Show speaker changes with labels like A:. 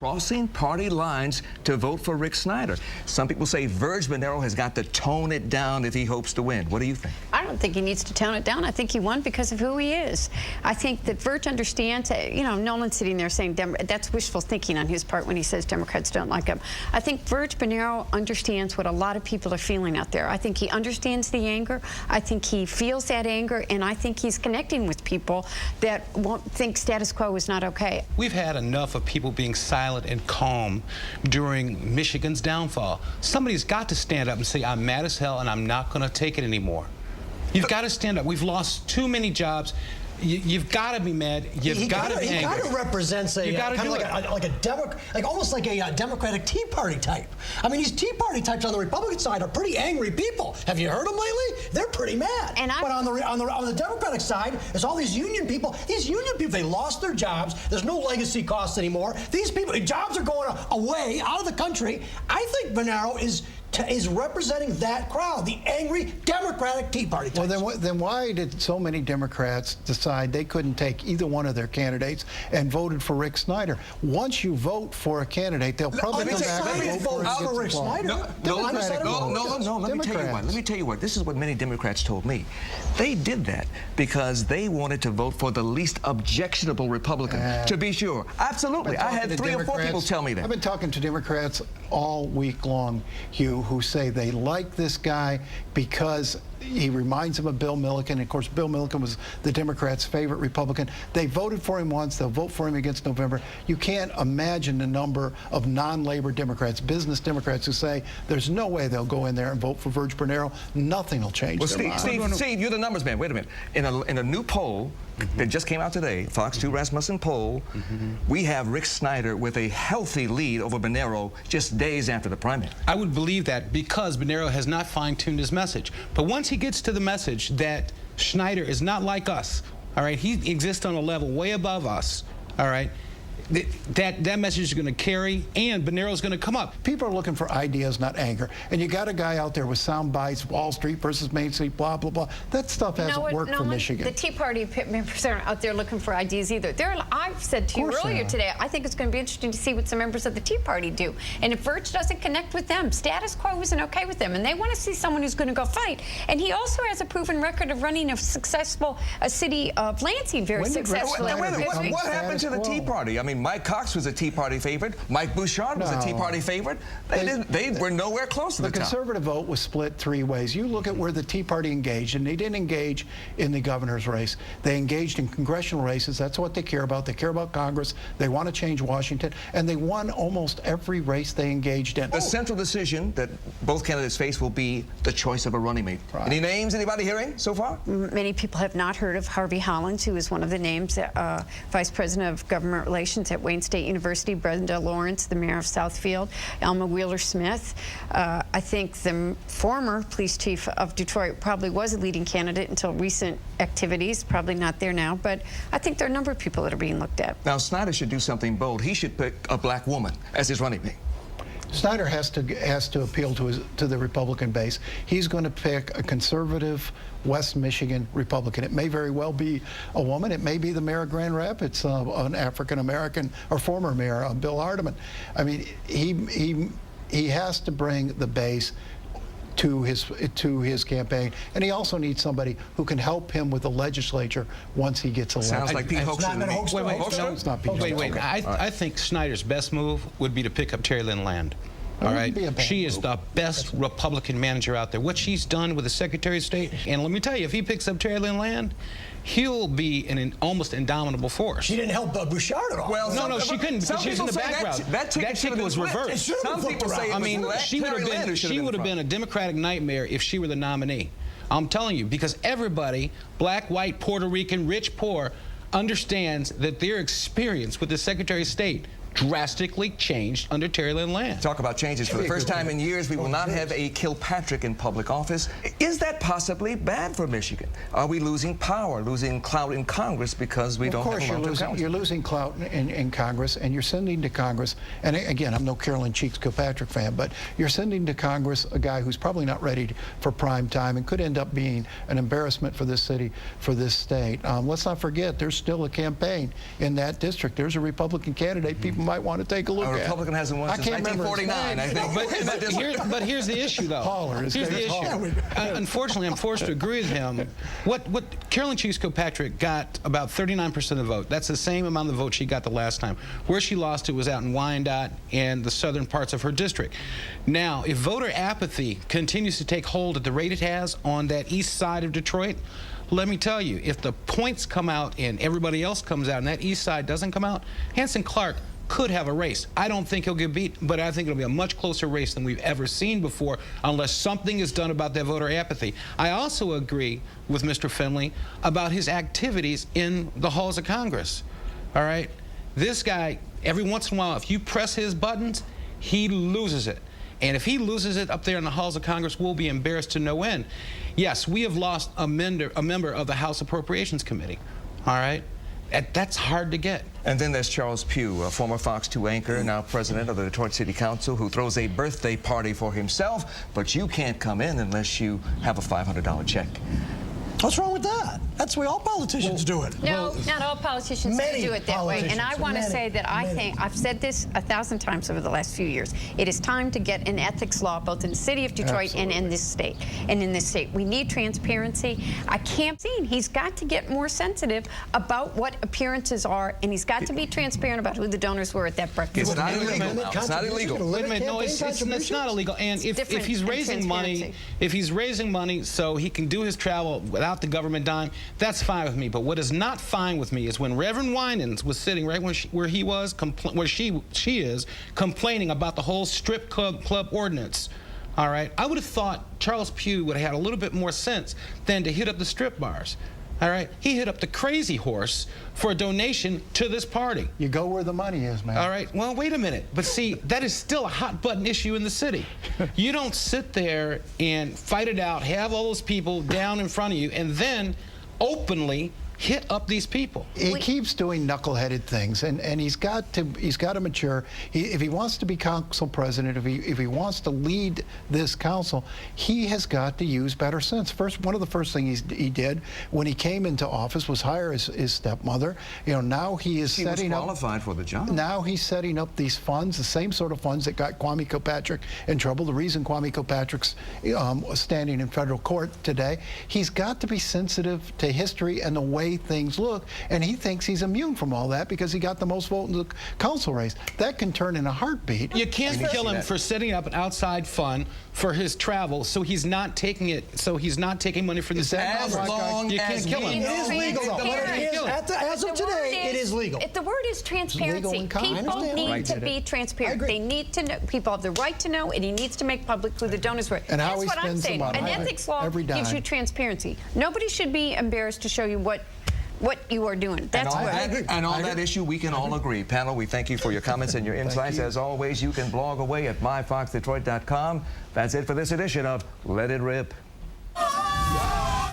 A: crossing party lines to vote for Rick Snyder. Some people say Virg Bernero has got to tone it down if he hopes to win. What do you think?
B: I don't think he needs to tone it down. I think he won because of who he is. I think that Virg understands, you know, Nolan's sitting there saying that's wishful thinking on his part when he says Democrats don't like him. I think Virg Bernero understands what a lot of people are feeling out there. I think he understands the anger. I think he feels that anger, and I think he's connecting with people that won't think status quo is not okay.
C: We've had enough of people being silent and calm during Michigan's downfall. Somebody's got to stand up and say, I'm mad as hell and I'm not going to take it anymore. You've got to stand up. We've lost too many jobs. You've got to be mad. You've got to be angry.
D: He kind of represents a kind of almost like a Democratic Tea Party type. I mean, these Tea Party types on the Republican side are pretty angry people. Have you heard them lately? They're pretty mad. But on the Democratic side, there's all these union people. These union people, they lost their jobs. There's no legacy costs anymore. These people, jobs are going away out of the country. I think Bernero is representing that crowd, the angry Democratic Tea Party types.
E: Well, then why did so many Democrats decide they couldn't take either one of their candidates and voted for Rick Snyder? Once you vote for a candidate, they'll probably come back and vote for Rick Snyder.
A: No, let me tell you what. This is what many Democrats told me. They did that because they wanted to vote for the least objectionable Republican, to be sure. Absolutely. I had 3 or 4 people tell me that.
E: I've been talking to Democrats all week long, Hugh, who say they like this guy because he reminds them of Bill Milliken. Of course, Bill Milliken was the Democrats' favorite Republican. They voted for him once. They'll vote for him against November. You can't imagine the number of non-labor Democrats, business Democrats, who say there's no way they'll go in there and vote for Virg Bernero. Nothing will change their mind.
A: Steve, you're the numbers man. Wait a minute. In a new poll that just came out today, Fox 2 Rasmussen poll, we have Rick Snyder with a healthy lead over Bernero just days after the primary.
C: I would believe that because Bernero has not fine-tuned his message. But once he gets to the message that Snyder is not like us, all right, he exists on a level way above us, all right, that message is going to carry, and Bernero is going to come up.
E: People are looking for ideas, not anger. And you got a guy out there with sound bites, Wall Street versus Main Street, blah, blah, blah. That stuff hasn't worked for Michigan.
B: The Tea Party members aren't out there looking for ideas either. I've said to you earlier today, I think it's going to be interesting to see what some members of the Tea Party do. And if Virg doesn't connect with them, status quo isn't okay with them, and they want to see someone who's going to go fight. And he also has a proven record of running a city of Lansing very successfully.
A: What happened to the Tea Party? I mean, Mike Cox was a Tea Party favorite. Mike Bouchard was a Tea Party favorite. They were nowhere close to the top.
E: The conservative vote was split 3 ways. You look at where the Tea Party engaged, and they didn't engage in the governor's race. They engaged in congressional races. That's what they care about. They care about Congress. They want to change Washington. And they won almost every race they engaged in.
A: The central decision that both candidates face will be the choice of a running mate. Right. Any names anybody hearing so far?
B: Many people have not heard of Harvey Hollins, who is one of the names, Vice President of Government Relations at Wayne State University, Brenda Lawrence, the mayor of Southfield, Elma Wheeler-Smith. I think the former police chief of Detroit probably was a leading candidate until recent activities, probably not there now, but I think there are a number of people that are being looked at.
A: Now, Snyder should do something bold. He should pick a black woman as his running mate.
E: Snyder has to appeal to the Republican base. He's going to pick a conservative West Michigan Republican. It may very well be a woman. It may be the mayor of Grand Rapids, an African-American or former mayor, Bill Hardeman. I mean, he has to bring the base to his campaign, and he also needs somebody who can help him with the legislature once he gets elected.
A: Sounds like Pete Hoekstra to me.
E: It's not Pete Hoekstra.
C: Wait. I think Snyder's best move would be to pick up Terry Lynn Land. All right, she is the best Republican manager out there. What she's done with the Secretary of State, and let me tell you, if he picks up Terry Lynn Land, he'll be an almost indomitable force.
D: She didn't help Bouchard at all.
C: Well, no, she couldn't because she's in the background. That ticket was reversed.
A: Some people say,
C: I mean, she would have been a Democratic nightmare if she were the nominee. I'm telling you, because everybody, black, white, Puerto Rican, rich, poor, understands that their experience with the Secretary of State drastically changed under Terry Lynn Land.
A: Talk about changes. For the first time in years, we will not have a Kilpatrick in public office. Is that possibly bad for Michigan? Are we losing power, losing clout in Congress because we don't have a long-term council?
E: You're losing clout in Congress, and you're sending to Congress, and again, I'm no Carolyn Cheeks Kilpatrick fan, but you're sending to Congress a guy who's probably not ready for prime time and could end up being an embarrassment for this city, for this state. Let's not forget, there's still a campaign in that district. There's a Republican candidate. People people might want to take a look at.
A: A Republican hasn't won since 1949, I think.
C: But here's the issue, though.
E: Here's
C: the issue. Unfortunately, I'm forced to agree with him. What Carolyn Chase Kilpatrick got about 39% of the vote. That's the same amount of vote she got the last time. Where she lost it was out in Wyandotte and the southern parts of her district. Now, if voter apathy continues to take hold at the rate it has on that east side of Detroit, let me tell you, if the points come out and everybody else comes out and that east side doesn't come out, Hanson Clark could have a race. I don't think he'll get beat, but I think it'll be a much closer race than we've ever seen before unless something is done about that voter apathy. I also agree with Mr. Finley about his activities in the halls of Congress. All right? This guy, every once in a while, if you press his buttons, he loses it. And if he loses it up there in the halls of Congress, we'll be embarrassed to no end. Yes, we have lost a member of the House Appropriations Committee. All right? That's hard to get.
A: And then there's Charles Pugh, a former Fox 2 anchor, now president of the Detroit City Council, who throws a birthday party for himself, but you can't come in unless you have a $500 check.
D: What's wrong with that? That's the way all politicians do it.
B: No, not all politicians do it that way. And I want to say that I think, I've said this 1,000 times over the last few years, it is time to get an ethics law both in the city of Detroit and in this state. We need transparency. I can't see. He's got to get more sensitive about what appearances are, and he's got to be transparent about who the donors were at that breakfast.
A: It's not illegal. It's not illegal.
C: Wait a minute, no, it's not illegal. And if he's raising money, so he can do his travel without the government dime, that's fine with me. But what is not fine with me is when Reverend Winans was sitting right where she is complaining about the whole strip club ordinance. All right, I would have thought Charles Pugh would have had a little bit more sense than to hit up the strip bars. All right, he hit up the Crazy Horse for a donation to this party.
E: You go where the money is, man.
C: All right, well, wait a minute. But see, that is still a hot button issue in the city. You don't sit there and fight it out, have all those people down in front of you, and then openly hit up these people.
E: He keeps doing knuckleheaded things, and he's got to mature. If he wants to be council president, if he wants to lead this council, he has got to use better sense. One of the first things he did when he came into office was hire his stepmother. You know, now he is setting up.
A: He was qualified for the job.
E: Now he's setting up these funds, the same sort of funds that got Kwame Kilpatrick in trouble. The reason Kwame Kilpatrick's standing in federal court today, he's got to be sensitive to history and the way things look, and he thinks he's immune from all that because he got the most vote in the council race. That can turn in a heartbeat.
C: You can't kill him for setting up an outside fund for his travel, so he's not taking it. So he's not taking money for the city.
A: As long
C: you can't
A: as
C: kill him.
D: It is legal, though. As of today, it is legal.
B: The word is transparency. People need to be transparent. They need to know. People have the right to know, and he needs to make public who the donors were.
E: And
B: that's what I'm saying. An ethics law gives you transparency. Nobody should be embarrassed to show you what you are doing. That's what I agree.
A: And on that issue, we can all agree. Panel, we thank you for your comments and your insights. As always, you can blog away at myfoxdetroit.com. That's it for this edition of Let It Rip.